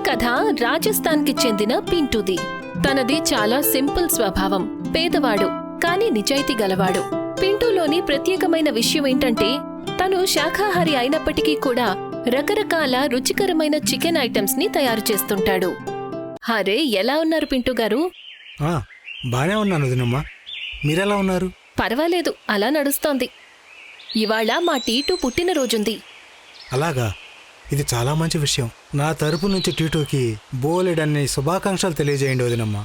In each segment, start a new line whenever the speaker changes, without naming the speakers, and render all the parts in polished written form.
కథ రాజస్థాన్కి చెందిన పింటూది. తనది చాలా సింపుల్ స్వభావం. పేదవాడు కాని నిజాయితీ గలవాడు. పింటూలోని ప్రత్యేకమైన విషయం ఏంటంటే తను శాఖాహారి అయినప్పటికీ కూడా రకరకాల రుచికరమైన చికెన్ ఐటమ్స్ ని తయారు చేస్తుంటాడు. హరే, ఎలా ఉన్నారు పింటూ గారు?
బానే ఉన్నాను వదినమ్మా. మీరెలా ఉన్నారు?
పర్వాలేదు, అలా నడుస్తోంది. ఇవాళ మా టీటూ పుట్టినరోజుంది.
అలాగా, ఇది చాలా మంచి విషయం. నా తరపు నుంచి టీటూకి బోలెడన్ని శుభాకాంక్షలు తెలియజేయండి వదినమ్మా.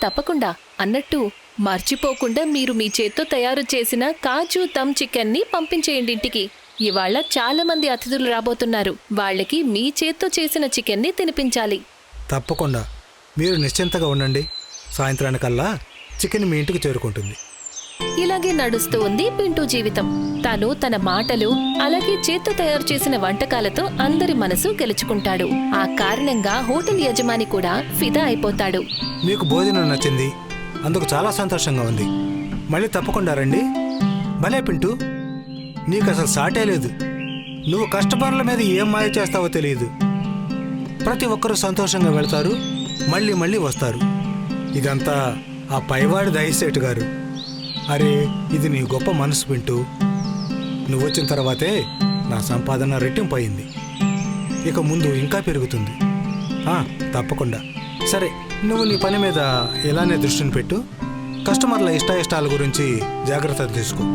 తప్పకుండా. అన్నట్టు మర్చిపోకుండా మీరు మీ చేత్తో తయారు చేసిన కాజు దమ్ చికెన్ ని పంపించేయండి ఇంటికి. ఇవాళ చాలా మంది అతిథులు రాబోతున్నారు. వాళ్ళకి మీ చేత్తో చేసిన చికెన్ ని తినిపించాలి.
తప్పకుండా. మీరు నిశ్చింతగా ఉండండి. సాయంత్రానికల్లా చికెన్ మీ ఇంటికి చేరుకుంటుంది.
ఇలాగే నడుస్తూ ఉంది పింటూ జీవితం. తను తన మాటలు అలాగే చేత్తో తయారు చేసిన వంటకాలతో అందరి మనసు గెలుచుకుంటాడు. ఆ కారణంగా హోటల్ యజమాని కూడా ఫిదా అయిపోతాడు.
మీకు భోజనం నచ్చింది, అందుకు చాలా సంతోషంగా ఉంది. మళ్ళీ తప్పకుండా రండి. భలే పింటూ, నీకు అసలు సాటే లేదు. నువ్వు కస్టమర్ల మీద ఏం మాయ చేస్తావో తెలియదు. ప్రతి ఒక్కరూ సంతోషంగా వెళ్తారు, మళ్ళీ మళ్ళీ వస్తారు. ఇదంతా ఆ పైవాడి దయసేటు గారు. అరే, ఇది నీ గొప్ప మనసు పింటూ. నువ్వు వచ్చిన తర్వాతే నా సంపాదన రెట్టింపు అయింది. ఇక ముందు ఇంకా పెరుగుతుంది. తప్పకుండా. సరే, నువ్వు నీ పని మీద ఇలానే దృష్టిని పెట్టు. కస్టమర్ల ఇష్టాయిష్టాల గురించి జాగ్రత్త తీసుకో.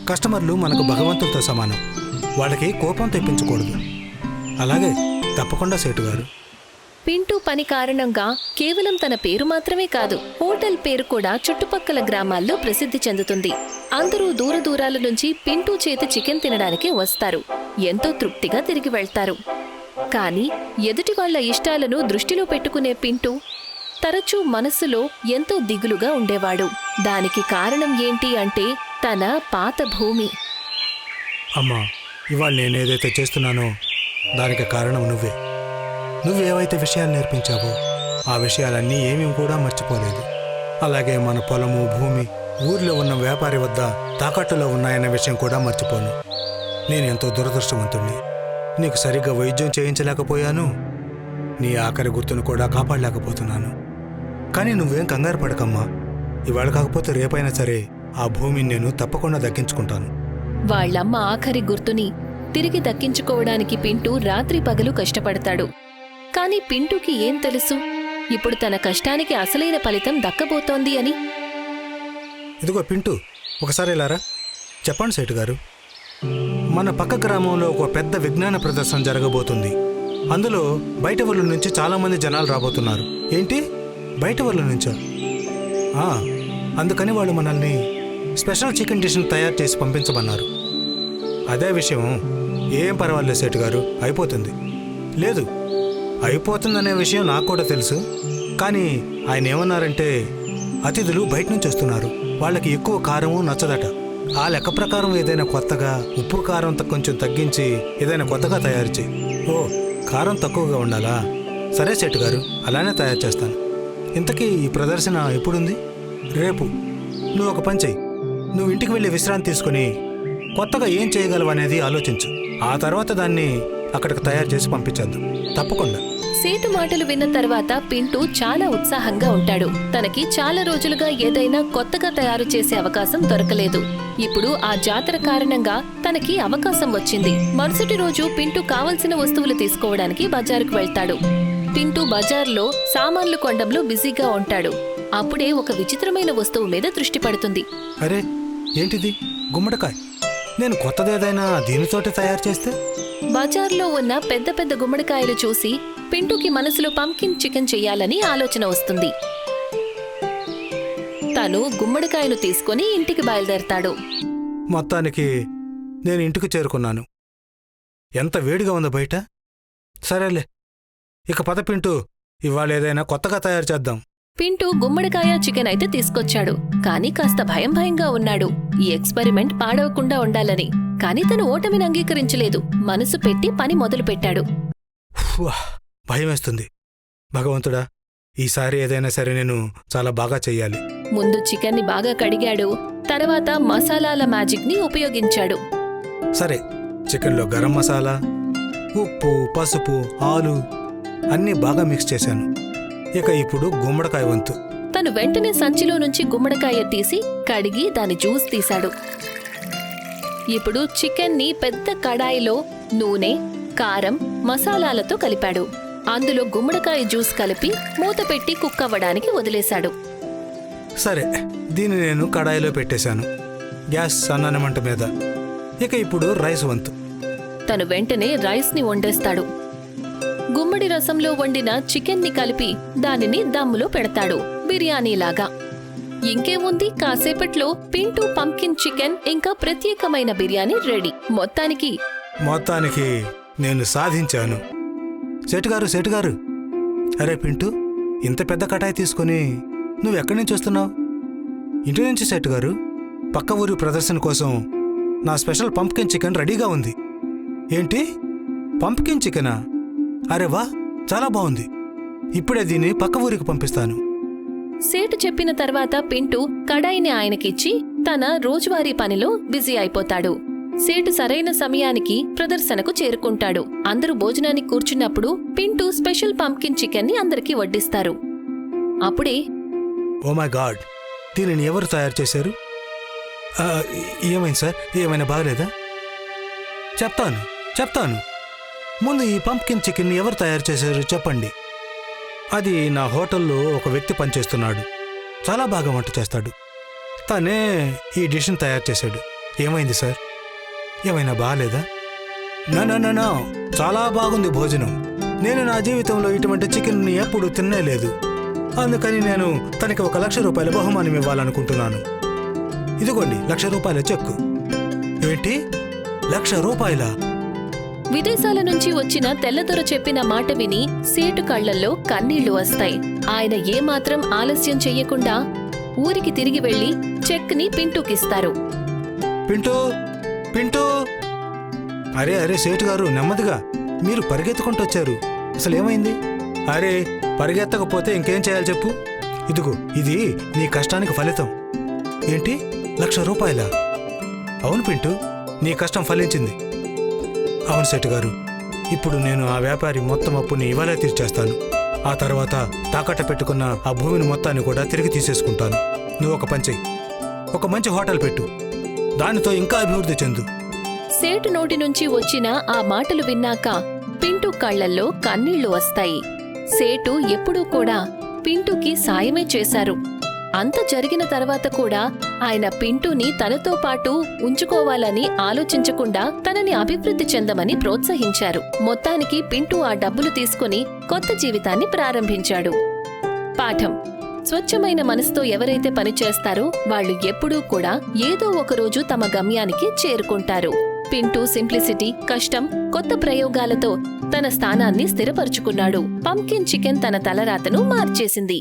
కస్టమర్లు మనకు భగవంతులతో సమానం. వాళ్ళకి కోపం తెప్పించకూడదు. అలాగే, తప్పకుండా సేటు గారు.
పింటూ పని కారణంగా కేవలం తన పేరు మాత్రమే కాదు, హోటల్ పేరు కూడా చుట్టుపక్కల గ్రామాల్లో ప్రసిద్ధి చెందుతుంది. అందరూ దూర దూరాల నుంచి పింటూ చేతి చికెన్ తినడానికి వస్తారు. ఎంతో తృప్తిగా తిరిగి వెళ్తారు. కానీ ఎదుటి వాళ్ల ఇష్టాలను దృష్టిలో పెట్టుకునే పింటూ తరచూ మనస్సులో ఎంతో దిగులుగా ఉండేవాడు. దానికి కారణం ఏంటి అంటే తన పాత భూమి.
అమ్మా, ఇవాళ నేనేదైతే చేస్తున్నానో దానికి కారణం నువ్వే. నువ్వేవైతే విషయాలు నేర్పించావో ఆ విషయాలన్నీ ఏమీ కూడా మర్చిపోలేదు. అలాగే మన పొలము, భూమి, ఊర్లో ఉన్న వ్యాపారి వద్ద తాకట్టులో ఉన్నాయన్న విషయం కూడా మర్చిపోను. నేనెంతో దురదృష్టవంతుణ్ణి. నీకు సరిగ్గా వైద్యం చేయించలేకపోయాను, నీ ఆఖరి గుర్తును కూడా కాపాడలేకపోతున్నాను. కానీ నువ్వేం కంగారు పడకమ్మా. ఇవాళ కాకపోతే రేపైనా సరే ఆ భూమిని నేను తప్పకుండా దక్కించుకుంటాను.
వాళ్లమ్మ ఆఖరి గుర్తుని తిరిగి దక్కించుకోవడానికి పింటూ రాత్రి పగలు కష్టపడతాడు. కాని పింటూకి ఏం తెలుసు ఇప్పుడు తన కష్టానికి అసలైన ఫలితం దక్కబోతోంది అని.
ఇదిగో పింటూ, ఒకసారి ఇలారా. చెప్పండి సేటు గారు. మన పక్క గ్రామంలో ఒక పెద్ద విజ్ఞాన ప్రదర్శన జరగబోతుంది. అందులో బయట ఊర్ల నుంచి చాలామంది జనాలు రాబోతున్నారు. ఏంటి, బయట ఊర్ల నుంచా? అందుకని వాళ్ళు మనల్ని స్పెషల్ చికెన్ డిష్ని తయారు చేసి పంపించమన్నారు. అదే విషయం. ఏం పర్వాలేదు సేటు గారు, అయిపోతుంది. లేదు, అయిపోతుందనే విషయం నాకు కూడా తెలుసు. కానీ ఆయన ఏమన్నారంటే అతిథులు బయట నుంచి వస్తున్నారు, వాళ్ళకి ఎక్కువ కారము నచ్చదట. ఆ లెక్క ప్రకారం ఏదైనా కొత్తగా ఉప్పు కారం కొంచెం తగ్గించి ఏదైనా కొత్తగా తయారు చేయి. కారం తక్కువగా ఉండాలా? సరే సేటు గారు, అలానే తయారు చేస్తాను. ఇంతకీ ఈ ప్రదర్శన ఎప్పుడుంది? రేపు. నువ్వు ఒక పని చెయ్యి. నువ్వు ఇంటికి వెళ్ళి విశ్రాంతి తీసుకుని కొత్తగా ఏం చేయగలవు అనేది ఆలోచించు. ఆ తర్వాత దాన్ని అక్కడికి తయారు చేసి పంపించేద్దాం. తప్పకుండా.
సేటు మాటలు విన్న తర్వాత పింటూ చాలా ఉత్సాహంగా ఉంటాడు. తనకి చాలా రోజులుగా ఏదైనా కొత్తగా తయారు చేసే అవకాశం దొరకలేదు. ఇప్పుడు ఆ జాతర కారణంగా తనకి అవకాశం వచ్చింది. మరుసటి రోజు పింటూ కావలసిన వస్తువులు తీసుకోవడానికి బజారుకు వెళ్తాడు. పింటూ బజార్లో సామాన్లు కొనడంలో బిజీగా ఉంటాడు. అప్పుడే ఒక విచిత్రమైన వస్తువు మీద దృష్టి పడుతుంది.
అరే, ఏంటిది? గుమ్మడికాయ. నేను కొత్తదేదైనా దీనితోటి తయారు చేస్తే?
బజార్లో ఉన్న పెద్ద పెద్ద గుమ్మడికాయలు చూసి పింటూకి మనసులో పంకిన్ చికెన్ చెయ్యాలని ఆలోచన వస్తుంది. తను గుమ్మడికాయను తీసుకుని ఇంటికి బయలుదేరతాడు.
మొత్తానికి నేను ఇంటికి చేరుకున్నాను. ఎంత వేడిగా ఉందో బయట. సరేలే, ఇక పద పింటూ, ఇవాళ ఏదైనా కొత్తగా తయారు చేద్దాం.
పింటూ గుమ్మడికాయ చికెన్ అయితే తీసుకొచ్చాడు. కానీ కాస్త భయంగా ఉన్నాడు, ఈ ఎక్స్పెరిమెంట్ పాడవకుండా ఉండాలని. కాని తను ఓటమిని అంగీకరించలేదు. మనసు పెట్టి పని మొదలుపెట్టాడు.
భయమేస్తుంది. భగవంతుడా, ఈసారి ఏదైనా సరే నేను చాలా బాగా చెయ్యాలి.
ముందు చికెన్ని బాగా కడిగాడు. తర్వాత మసాలాల మ్యాజిక్ ని ఉపయోగించాడు.
సరే, చికెన్లో గరం మసాలా, ఉప్పు, పసుపు, ఆలు అన్నీ బాగా మిక్స్ చేశాను. ఇక ఇప్పుడు గుమ్మడికాయ వంతు.
తను వెంటనే సంచిలో నుంచి గుమ్మడికాయ తీసి కడిగి దాని జ్యూస్ తీశాడు. ఇప్పుడు చికెన్ని పెద్ద కడాయిలో నూనె, కారం, మసాలాలతో కలిపాడు. అందులో గుమ్మడికాయ జ్యూస్ కలిపి మూత పెట్టి కుక్ అవ్వడానికి వదిలేశాడు.
సరే, దీన్ని నేను కడాయిలో పెట్టేశాను, గ్యాస్ సన్నని మంట మీద. ఇక ఇప్పుడు రైస్ వంతు.
తను వెంటనే రైస్ని వండేస్తాడు. గుమ్మడి రసంలో వండిన చికెన్ని కలిపి దానిని దమ్ములో పెడతాడు, బిర్యానీలాగా. ఇంకేముంది, కాసేపట్లో పింటూ పంకిన్ చికెన్ ఇంకా ప్రత్యేకమైన బిర్యానీ రెడీ. మొత్తానికి
నేను సాధించాను. సేటు గారు, అరే పింటూ, ఇంత పెద్ద కటాయి తీసుకుని నువ్వెక్కడి నుంచి వస్తున్నావు? ఇంటి నుంచి సేటు గారు. పక్క ఊరి ప్రదర్శన కోసం నా స్పెషల్ పంప్కిన్ చికెన్ రెడీగా ఉంది. ఏంటి, పంప్కిన్ చికెనా? అరే వా, చాలా బాగుంది. ఇప్పుడే దీన్ని పక్క ఊరికి పంపిస్తాను.
సేటు చెప్పిన తర్వాత పింటూ కడాయిని ఆయనకిచ్చి తన రోజువారీ పనిలో బిజీ అయిపోతాడు. సేటు సరైన సమయానికి ప్రదర్శనకు చేరుకుంటాడు. అందరూ భోజనానికి కూర్చున్నప్పుడు పింటూ స్పెషల్ పంప్కిన్ చికెన్ ని అందరికీ వడ్డిస్తారు. అప్పుడే,
ఓ మై గాడ్, దీనిని ఎవరు తయారు చేశారు? ఏమైంది సార్, ఏమైనా బాగలేదా? చెప్తాను. ముందు ఈ పంప్కిన్ చికెన్ ఎవరు తయారు చేశారు చెప్పండి. అది నా హోటల్లో ఒక వ్యక్తి పనిచేస్తున్నాడు. చాలా బాగా వంట చేస్తాడు. తనే ఈ డిష్ని తయారు చేశాడు. ఏమైంది సార్, ఏమైనా బాగలేదా? నా చాలా బాగుంది భోజనం. నేను నా జీవితంలో ఇటువంటి చికెన్ని ఎప్పుడు తినలేదు. అందుకని నేను తనకి 1,00,000 రూపాయల బహుమానం ఇవ్వాలనుకుంటున్నాను. ఇదిగోండి, 1,00,000 రూపాయల చెక్కు. ఏంటి, 1,00,000 రూపాయలా?
విదేశాల నుంచి వచ్చిన తెల్లదొర చెప్పిన మాట విని సేటు కళ్లల్లో కన్నీళ్లు వస్తాయి. ఆయన ఏమాత్రం ఆలస్యం చెయ్యకుండా ఊరికి తిరిగి వెళ్లి చెక్ని పింటూకిస్తారు.
పింటూ, అరే సేటు గారు, నెమ్మదిగా. మీరు పరిగెత్తుకుంటొచ్చారు. అసలు ఏమైంది? అరే, పరిగెత్తకపోతే ఇంకేం చేయాలి చెప్పు. ఇదిగో, ఇది నీ కష్టానికి ఫలితం. ఏంటి, 1,00,000 రూపాయలా? అవును పింటూ, నీ కష్టం ఫలించింది. అవును సేటు గారు, ఇప్పుడు నేను ఆ వ్యాపారి మొత్తం అప్పుని ఇవాళే తీర్చేస్తాను. ఆ తర్వాత తాకట్టు పెట్టుకున్న ఆ భూమిని మొత్తాన్ని కూడా తిరిగి తీసేసుకుంటాను. నువ్వు ఒక పని చెయ్యి, ఒక మంచి హోటల్ పెట్టు. దానితో ఇంకా అభివృద్ధి చెందు.
సేటు నోటి నుంచి వచ్చిన ఆ మాటలు విన్నాక పింటూ కళ్లల్లో కన్నీళ్లు వస్తాయి. సేటు ఎప్పుడూ కూడా పింటూకి సాయమే చేశారు. అంత జరిగిన తర్వాత కూడా ఆయన పింటూని తనతో పాటు ఉంచుకోవాలని ఆలోచించకుండా తనని అభివృద్ధి చెందమని ప్రోత్సహించారు. మొత్తానికి పింటూ ఆ డబ్బులు తీసుకుని కొత్త జీవితాన్ని ప్రారంభించాడు. పాఠం: స్వచ్ఛమైన మనసుతో ఎవరైతే పనిచేస్తారో వాళ్ళు ఎప్పుడూ కూడా ఏదో ఒకరోజు తమ గమ్యానికి చేరుకుంటారు. పింటూ సింప్లిసిటీ, కష్టం, కొత్త ప్రయోగాలతో తన స్థానాన్ని స్థిరపరుచుకున్నాడు. పంప్కిన్ చికెన్ తన తలరాతను మార్చేసింది.